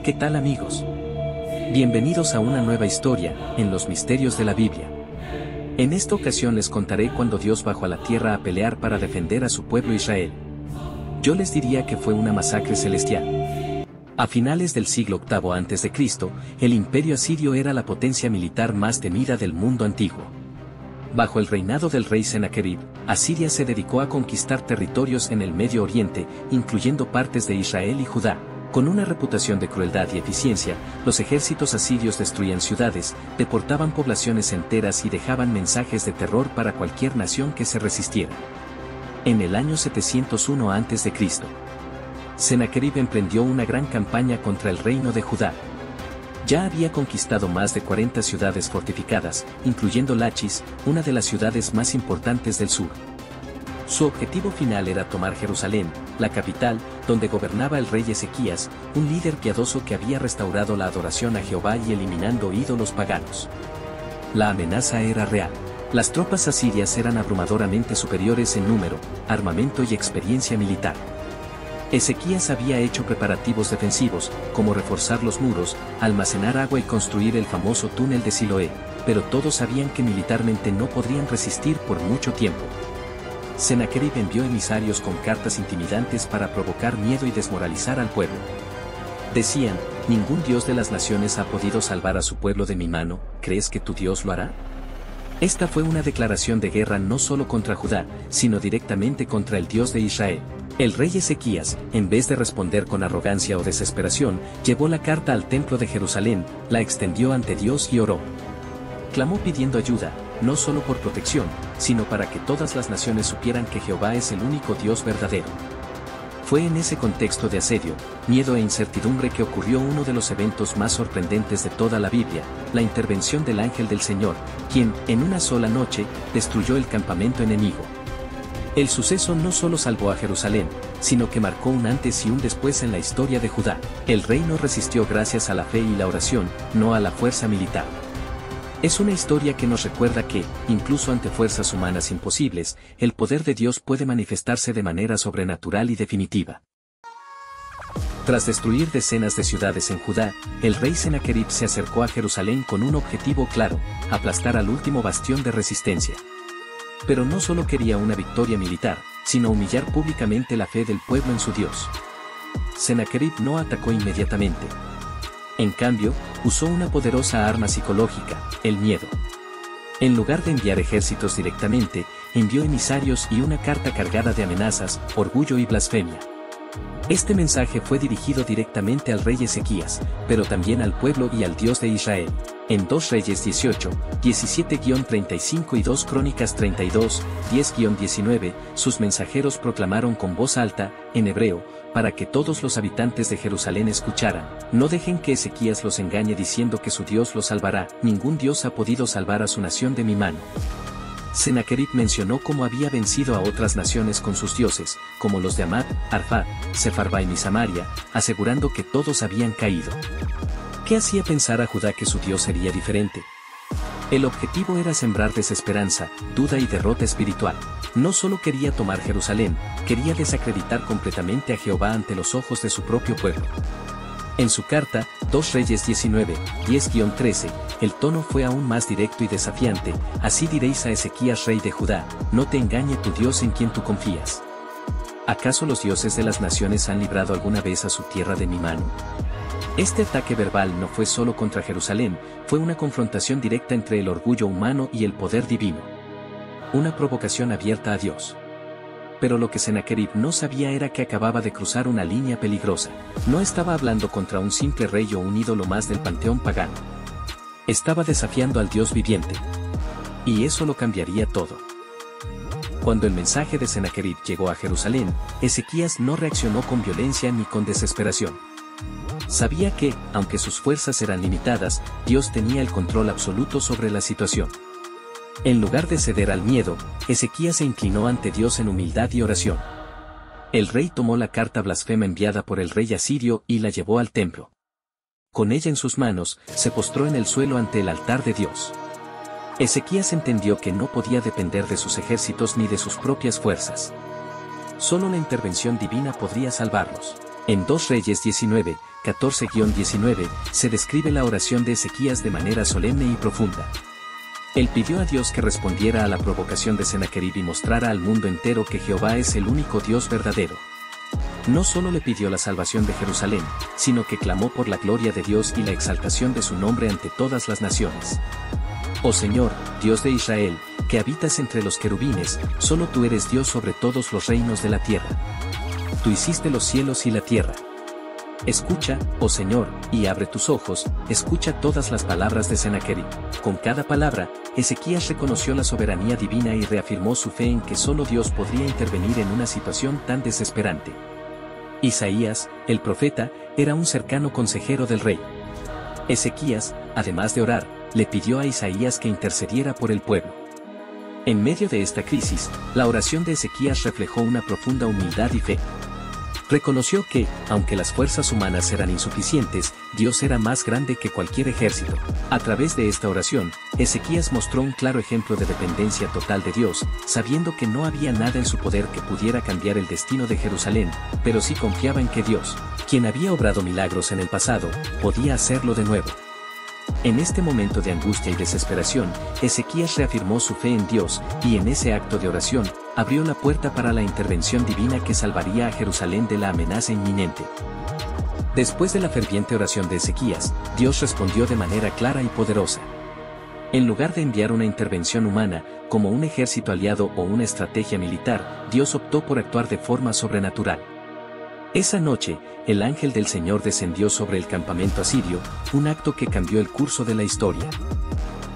¿Qué tal amigos? Bienvenidos a una nueva historia, en los misterios de la Biblia. En esta ocasión les contaré cuando Dios bajó a la tierra a pelear para defender a su pueblo Israel. Yo les diría que fue una masacre celestial. A finales del siglo VIII a.C., el imperio asirio era la potencia militar más temida del mundo antiguo. Bajo el reinado del rey Sennacherib, Asiria se dedicó a conquistar territorios en el Medio Oriente, incluyendo partes de Israel y Judá. Con una reputación de crueldad y eficiencia, los ejércitos asirios destruían ciudades, deportaban poblaciones enteras y dejaban mensajes de terror para cualquier nación que se resistiera. En el año 701 a.C., Sennacherib emprendió una gran campaña contra el reino de Judá. Ya había conquistado más de 40 ciudades fortificadas, incluyendo Lachis, una de las ciudades más importantes del sur. Su objetivo final era tomar Jerusalén, la capital, donde gobernaba el rey Ezequías, un líder piadoso que había restaurado la adoración a Jehová y eliminando ídolos paganos. La amenaza era real. Las tropas asirias eran abrumadoramente superiores en número, armamento y experiencia militar. Ezequías había hecho preparativos defensivos, como reforzar los muros, almacenar agua y construir el famoso túnel de Siloé, pero todos sabían que militarmente no podrían resistir por mucho tiempo. Sennacherib envió emisarios con cartas intimidantes para provocar miedo y desmoralizar al pueblo. Decían: «Ningún dios de las naciones ha podido salvar a su pueblo de mi mano, ¿crees que tu Dios lo hará?». Esta fue una declaración de guerra no solo contra Judá, sino directamente contra el Dios de Israel. El rey Ezequías, en vez de responder con arrogancia o desesperación, llevó la carta al templo de Jerusalén, la extendió ante Dios y oró. Clamó pidiendo ayuda, no solo por protección, sino para que todas las naciones supieran que Jehová es el único Dios verdadero. Fue en ese contexto de asedio, miedo e incertidumbre que ocurrió uno de los eventos más sorprendentes de toda la Biblia, la intervención del ángel del Señor, quien, en una sola noche, destruyó el campamento enemigo. El suceso no solo salvó a Jerusalén, sino que marcó un antes y un después en la historia de Judá. El reino resistió gracias a la fe y la oración, no a la fuerza militar. Es una historia que nos recuerda que, incluso ante fuerzas humanas imposibles, el poder de Dios puede manifestarse de manera sobrenatural y definitiva. Tras destruir decenas de ciudades en Judá, el rey Sennacherib se acercó a Jerusalén con un objetivo claro: aplastar al último bastión de resistencia. Pero no solo quería una victoria militar, sino humillar públicamente la fe del pueblo en su Dios. Sennacherib no atacó inmediatamente. En cambio, usó una poderosa arma psicológica, el miedo. En lugar de enviar ejércitos directamente, envió emisarios y una carta cargada de amenazas, orgullo y blasfemia. Este mensaje fue dirigido directamente al rey Ezequías, pero también al pueblo y al Dios de Israel. En 2 Reyes 18, 17-35 y 2 Crónicas 32, 10-19, sus mensajeros proclamaron con voz alta, en hebreo, para que todos los habitantes de Jerusalén escucharan: «No dejen que Ezequías los engañe diciendo que su Dios los salvará, ningún Dios ha podido salvar a su nación de mi mano». Sennacherib mencionó cómo había vencido a otras naciones con sus dioses, como los de Amad, Arfad, Sefarbaim y Samaria, asegurando que todos habían caído. ¿Qué hacía pensar a Judá que su Dios sería diferente? El objetivo era sembrar desesperanza, duda y derrota espiritual. No solo quería tomar Jerusalén, quería desacreditar completamente a Jehová ante los ojos de su propio pueblo. En su carta, 2 Reyes 19, 10-13, el tono fue aún más directo y desafiante: «Así diréis a Ezequías rey de Judá: no te engañe tu Dios en quien tú confías. ¿Acaso los dioses de las naciones han librado alguna vez a su tierra de mi mano?». Este ataque verbal no fue solo contra Jerusalén, fue una confrontación directa entre el orgullo humano y el poder divino. Una provocación abierta a Dios. Pero lo que Sennacherib no sabía era que acababa de cruzar una línea peligrosa. No estaba hablando contra un simple rey o un ídolo más del panteón pagano. Estaba desafiando al Dios viviente. Y eso lo cambiaría todo. Cuando el mensaje de Sennacherib llegó a Jerusalén, Ezequías no reaccionó con violencia ni con desesperación. Sabía que, aunque sus fuerzas eran limitadas, Dios tenía el control absoluto sobre la situación. En lugar de ceder al miedo, Ezequías se inclinó ante Dios en humildad y oración. El rey tomó la carta blasfema enviada por el rey asirio y la llevó al templo. Con ella en sus manos, se postró en el suelo ante el altar de Dios. Ezequías entendió que no podía depender de sus ejércitos ni de sus propias fuerzas. Solo la intervención divina podría salvarlos. En 2 Reyes 19, 14-19, se describe la oración de Ezequías de manera solemne y profunda. Él pidió a Dios que respondiera a la provocación de Sennacherib y mostrara al mundo entero que Jehová es el único Dios verdadero. No solo le pidió la salvación de Jerusalén, sino que clamó por la gloria de Dios y la exaltación de su nombre ante todas las naciones. Oh Señor, Dios de Israel, que habitas entre los querubines, solo tú eres Dios sobre todos los reinos de la tierra. Tú hiciste los cielos y la tierra. Escucha, oh Señor, y abre tus ojos, escucha todas las palabras de Sennacherib. Con cada palabra, Ezequías reconoció la soberanía divina y reafirmó su fe en que solo Dios podría intervenir en una situación tan desesperante. Isaías, el profeta, era un cercano consejero del rey. Ezequías, además de orar, le pidió a Isaías que intercediera por el pueblo. En medio de esta crisis, la oración de Ezequías reflejó una profunda humildad y fe. Reconoció que, aunque las fuerzas humanas eran insuficientes, Dios era más grande que cualquier ejército. A través de esta oración, Ezequías mostró un claro ejemplo de dependencia total de Dios, sabiendo que no había nada en su poder que pudiera cambiar el destino de Jerusalén, pero sí confiaba en que Dios, quien había obrado milagros en el pasado, podía hacerlo de nuevo. En este momento de angustia y desesperación, Ezequías reafirmó su fe en Dios, y en ese acto de oración, abrió la puerta para la intervención divina que salvaría a Jerusalén de la amenaza inminente. Después de la ferviente oración de Ezequías, Dios respondió de manera clara y poderosa. En lugar de enviar una intervención humana, como un ejército aliado o una estrategia militar, Dios optó por actuar de forma sobrenatural. Esa noche, el ángel del Señor descendió sobre el campamento asirio, un acto que cambió el curso de la historia.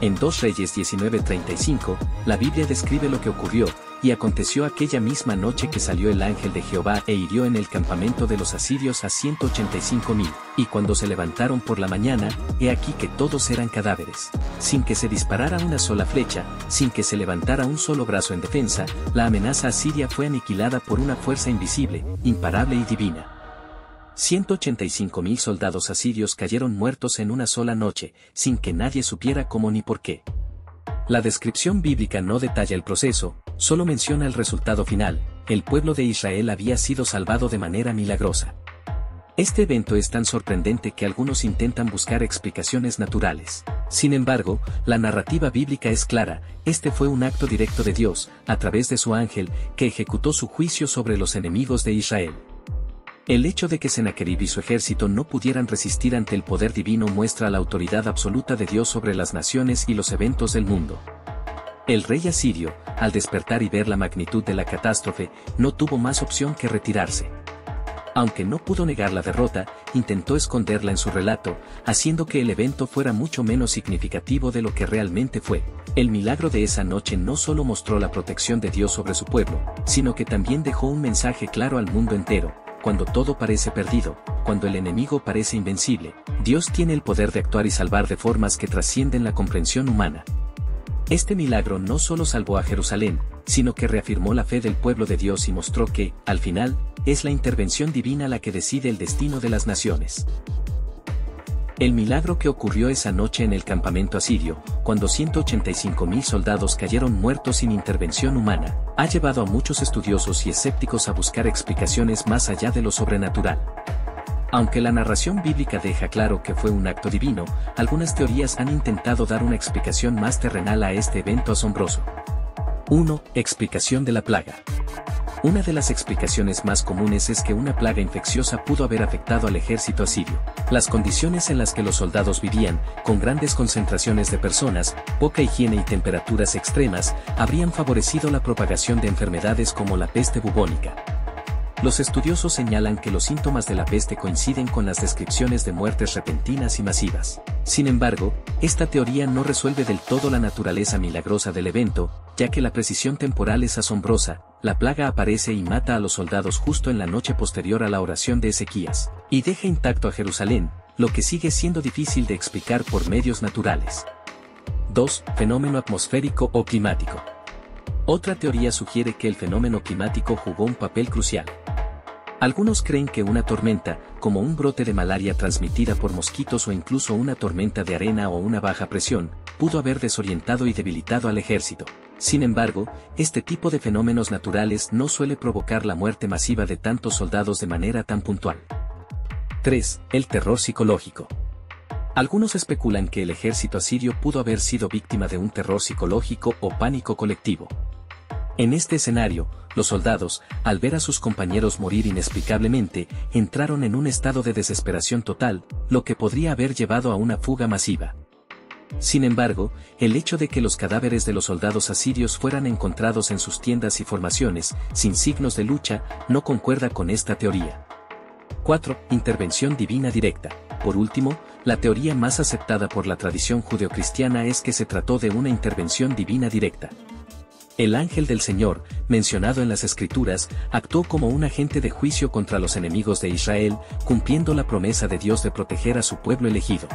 En 2 Reyes 19:35, la Biblia describe lo que ocurrió, y aconteció aquella misma noche que salió el ángel de Jehová e hirió en el campamento de los asirios a 185,000, y cuando se levantaron por la mañana, he aquí que todos eran cadáveres. Sin que se disparara una sola flecha, sin que se levantara un solo brazo en defensa, la amenaza asiria fue aniquilada por una fuerza invisible, imparable y divina. 185,000 soldados asirios cayeron muertos en una sola noche, sin que nadie supiera cómo ni por qué. La descripción bíblica no detalla el proceso, solo menciona el resultado final: el pueblo de Israel había sido salvado de manera milagrosa. Este evento es tan sorprendente que algunos intentan buscar explicaciones naturales. Sin embargo, la narrativa bíblica es clara: este fue un acto directo de Dios, a través de su ángel, que ejecutó su juicio sobre los enemigos de Israel. El hecho de que Sennacherib y su ejército no pudieran resistir ante el poder divino muestra la autoridad absoluta de Dios sobre las naciones y los eventos del mundo. El rey asirio, al despertar y ver la magnitud de la catástrofe, no tuvo más opción que retirarse. Aunque no pudo negar la derrota, intentó esconderla en su relato, haciendo que el evento fuera mucho menos significativo de lo que realmente fue. El milagro de esa noche no solo mostró la protección de Dios sobre su pueblo, sino que también dejó un mensaje claro al mundo entero: cuando todo parece perdido, cuando el enemigo parece invencible, Dios tiene el poder de actuar y salvar de formas que trascienden la comprensión humana. Este milagro no solo salvó a Jerusalén, sino que reafirmó la fe del pueblo de Dios y mostró que, al final, es la intervención divina la que decide el destino de las naciones. El milagro que ocurrió esa noche en el campamento asirio, cuando 185,000 soldados cayeron muertos sin intervención humana, ha llevado a muchos estudiosos y escépticos a buscar explicaciones más allá de lo sobrenatural. Aunque la narración bíblica deja claro que fue un acto divino, algunas teorías han intentado dar una explicación más terrenal a este evento asombroso. 1. Explicación de la plaga. Una de las explicaciones más comunes es que una plaga infecciosa pudo haber afectado al ejército asirio. Las condiciones en las que los soldados vivían, con grandes concentraciones de personas, poca higiene y temperaturas extremas, habrían favorecido la propagación de enfermedades como la peste bubónica. Los estudiosos señalan que los síntomas de la peste coinciden con las descripciones de muertes repentinas y masivas. Sin embargo, esta teoría no resuelve del todo la naturaleza milagrosa del evento, ya que la precisión temporal es asombrosa. La plaga aparece y mata a los soldados justo en la noche posterior a la oración de Ezequías, y deja intacto a Jerusalén, lo que sigue siendo difícil de explicar por medios naturales. 2. Fenómeno atmosférico o climático. Otra teoría sugiere que el fenómeno climático jugó un papel crucial. Algunos creen que una tormenta, como un brote de malaria transmitida por mosquitos o incluso una tormenta de arena o una baja presión, pudo haber desorientado y debilitado al ejército. Sin embargo, este tipo de fenómenos naturales no suele provocar la muerte masiva de tantos soldados de manera tan puntual. 3. El terror psicológico. Algunos especulan que el ejército asirio pudo haber sido víctima de un terror psicológico o pánico colectivo. En este escenario, los soldados, al ver a sus compañeros morir inexplicablemente, entraron en un estado de desesperación total, lo que podría haber llevado a una fuga masiva. Sin embargo, el hecho de que los cadáveres de los soldados asirios fueran encontrados en sus tiendas y formaciones, sin signos de lucha, no concuerda con esta teoría. 4. Intervención divina directa. Por último, la teoría más aceptada por la tradición judeocristiana es que se trató de una intervención divina directa. El ángel del Señor, mencionado en las Escrituras, actuó como un agente de juicio contra los enemigos de Israel, cumpliendo la promesa de Dios de proteger a su pueblo elegido.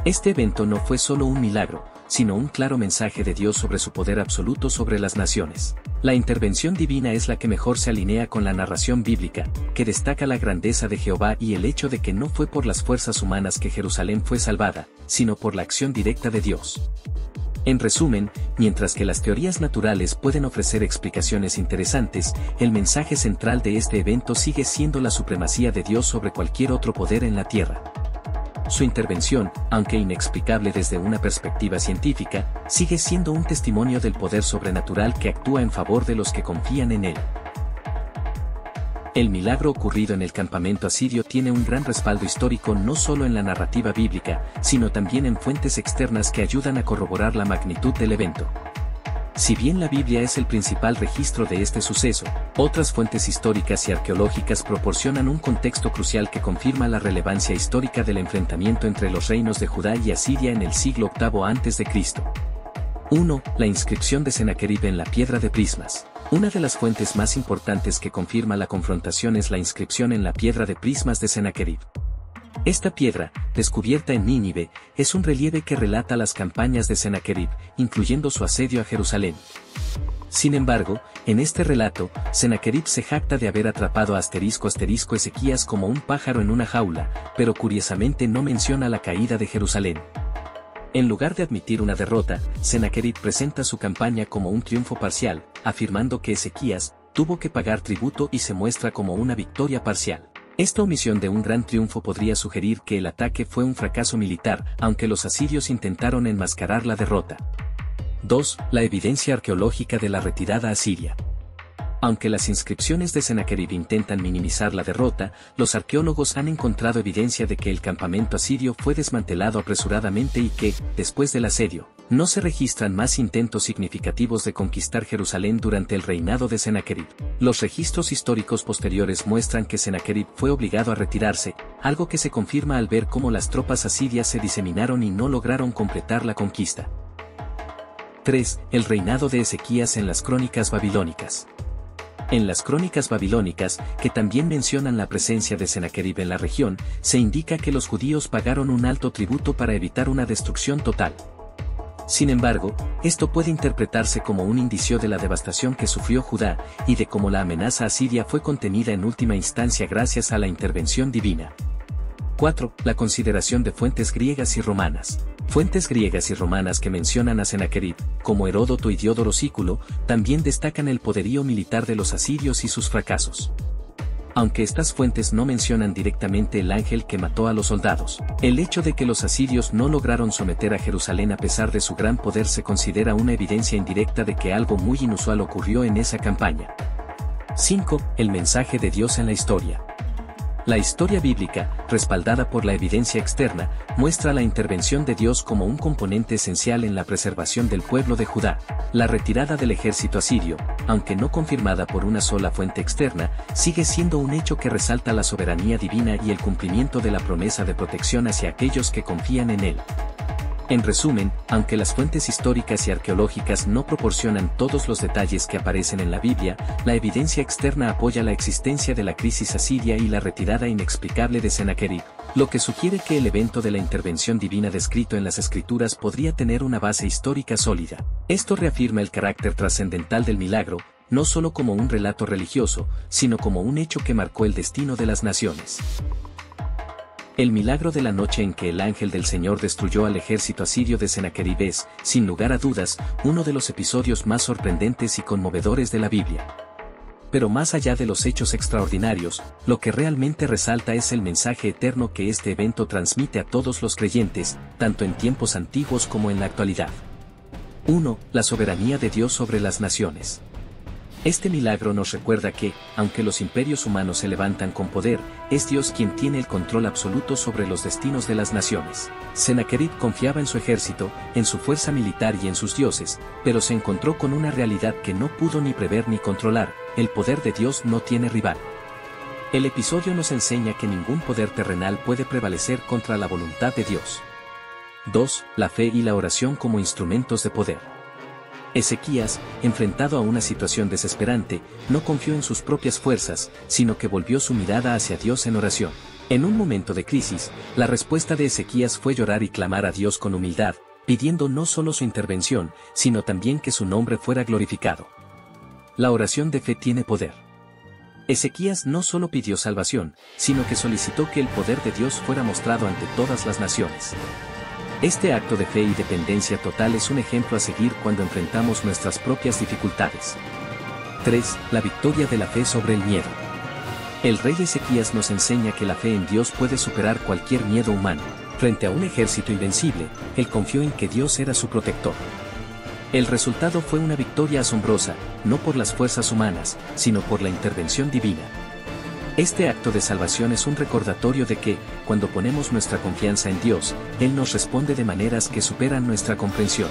Este evento no fue solo un milagro, sino un claro mensaje de Dios sobre su poder absoluto sobre las naciones. La intervención divina es la que mejor se alinea con la narración bíblica, que destaca la grandeza de Jehová y el hecho de que no fue por las fuerzas humanas que Jerusalén fue salvada, sino por la acción directa de Dios. En resumen, mientras que las teorías naturales pueden ofrecer explicaciones interesantes, el mensaje central de este evento sigue siendo la supremacía de Dios sobre cualquier otro poder en la tierra. Su intervención, aunque inexplicable desde una perspectiva científica, sigue siendo un testimonio del poder sobrenatural que actúa en favor de los que confían en él. El milagro ocurrido en el campamento asirio tiene un gran respaldo histórico no solo en la narrativa bíblica, sino también en fuentes externas que ayudan a corroborar la magnitud del evento. Si bien la Biblia es el principal registro de este suceso, otras fuentes históricas y arqueológicas proporcionan un contexto crucial que confirma la relevancia histórica del enfrentamiento entre los reinos de Judá y Asiria en el siglo VIII a.C. 1. La inscripción de Sennacherib en la piedra de prismas. Una de las fuentes más importantes que confirma la confrontación es la inscripción en la piedra de prismas de Sennacherib. Esta piedra, descubierta en Nínive, es un relieve que relata las campañas de Sennacherib, incluyendo su asedio a Jerusalén. Sin embargo, en este relato, Sennacherib se jacta de haber atrapado a Ezequías como un pájaro en una jaula, pero curiosamente no menciona la caída de Jerusalén. En lugar de admitir una derrota, Sennacherib presenta su campaña como un triunfo parcial, afirmando que Ezequías tuvo que pagar tributo y se muestra como una victoria parcial. Esta omisión de un gran triunfo podría sugerir que el ataque fue un fracaso militar, aunque los asirios intentaron enmascarar la derrota. 2. La evidencia arqueológica de la retirada asiria. Aunque las inscripciones de Sennacherib intentan minimizar la derrota, los arqueólogos han encontrado evidencia de que el campamento asirio fue desmantelado apresuradamente y que, después del asedio, no se registran más intentos significativos de conquistar Jerusalén durante el reinado de Sennacherib. Los registros históricos posteriores muestran que Sennacherib fue obligado a retirarse, algo que se confirma al ver cómo las tropas asirias se diseminaron y no lograron completar la conquista. 3. El reinado de Ezequías en las crónicas babilónicas. En las crónicas babilónicas, que también mencionan la presencia de Sennacherib en la región, se indica que los judíos pagaron un alto tributo para evitar una destrucción total. Sin embargo, esto puede interpretarse como un indicio de la devastación que sufrió Judá, y de cómo la amenaza asiria fue contenida en última instancia gracias a la intervención divina. 4. La consideración de fuentes griegas y romanas. Fuentes griegas y romanas que mencionan a Sennacherib, como Heródoto y Diodoro Sículo, también destacan el poderío militar de los asirios y sus fracasos. Aunque estas fuentes no mencionan directamente el ángel que mató a los soldados, el hecho de que los asirios no lograron someter a Jerusalén a pesar de su gran poder se considera una evidencia indirecta de que algo muy inusual ocurrió en esa campaña. 5. El mensaje de Dios en la historia. La historia bíblica, respaldada por la evidencia externa, muestra la intervención de Dios como un componente esencial en la preservación del pueblo de Judá. La retirada del ejército asirio, aunque no confirmada por una sola fuente externa, sigue siendo un hecho que resalta la soberanía divina y el cumplimiento de la promesa de protección hacia aquellos que confían en él. En resumen, aunque las fuentes históricas y arqueológicas no proporcionan todos los detalles que aparecen en la Biblia, la evidencia externa apoya la existencia de la crisis asiria y la retirada inexplicable de Sennacherib, lo que sugiere que el evento de la intervención divina descrito en las Escrituras podría tener una base histórica sólida. Esto reafirma el carácter trascendental del milagro, no solo como un relato religioso, sino como un hecho que marcó el destino de las naciones. El milagro de la noche en que el ángel del Señor destruyó al ejército asirio de Sennacherib es, sin lugar a dudas, uno de los episodios más sorprendentes y conmovedores de la Biblia. Pero más allá de los hechos extraordinarios, lo que realmente resalta es el mensaje eterno que este evento transmite a todos los creyentes, tanto en tiempos antiguos como en la actualidad. 1. La soberanía de Dios sobre las naciones. Este milagro nos recuerda que, aunque los imperios humanos se levantan con poder, es Dios quien tiene el control absoluto sobre los destinos de las naciones. Sennacherib confiaba en su ejército, en su fuerza militar y en sus dioses, pero se encontró con una realidad que no pudo ni prever ni controlar: el poder de Dios no tiene rival. El episodio nos enseña que ningún poder terrenal puede prevalecer contra la voluntad de Dios. 2. La fe y la oración como instrumentos de poder. Ezequías, enfrentado a una situación desesperante, no confió en sus propias fuerzas, sino que volvió su mirada hacia Dios en oración. En un momento de crisis, la respuesta de Ezequías fue llorar y clamar a Dios con humildad, pidiendo no solo su intervención, sino también que su nombre fuera glorificado. La oración de fe tiene poder. Ezequías no solo pidió salvación, sino que solicitó que el poder de Dios fuera mostrado ante todas las naciones. Este acto de fe y dependencia total es un ejemplo a seguir cuando enfrentamos nuestras propias dificultades. 3. La victoria de la fe sobre el miedo. El rey Ezequías nos enseña que la fe en Dios puede superar cualquier miedo humano. Frente a un ejército invencible, él confió en que Dios era su protector. El resultado fue una victoria asombrosa, no por las fuerzas humanas, sino por la intervención divina. Este acto de salvación es un recordatorio de que, cuando ponemos nuestra confianza en Dios, Él nos responde de maneras que superan nuestra comprensión.